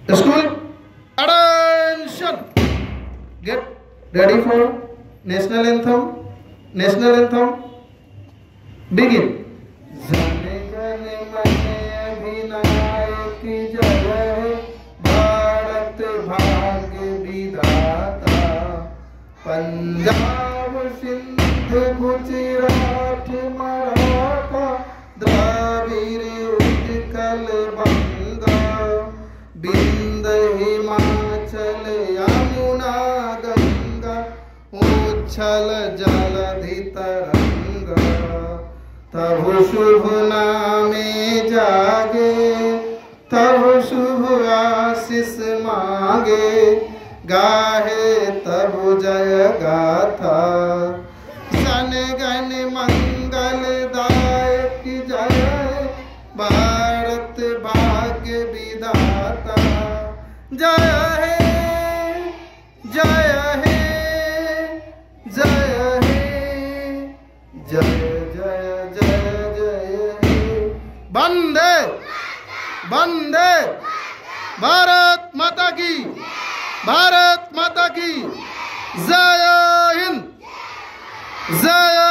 School, attention. Get ready for national anthem. National anthem. Begin. Jana Gana मन अधिनायक जय है, भारत भाग्य विधाता। पंजाब सिंध गुजरात मराठा, द्राविड़ उत्कल बंगा, बिंद हिमाचल यमुना गंगा, उच्छल जलधि तरंगा। तब शुभ नामे जागे, तब शुभ आशीष मांगे, गाहे तब जय गाथा। जन गण मंगल दायक जय, भारत भाग्य विधाता। जय हे, जय हे, जय हे, जय जय जय जय हे। वंदे वंदे भारत माता की, भारत माता की जय हिंद, जय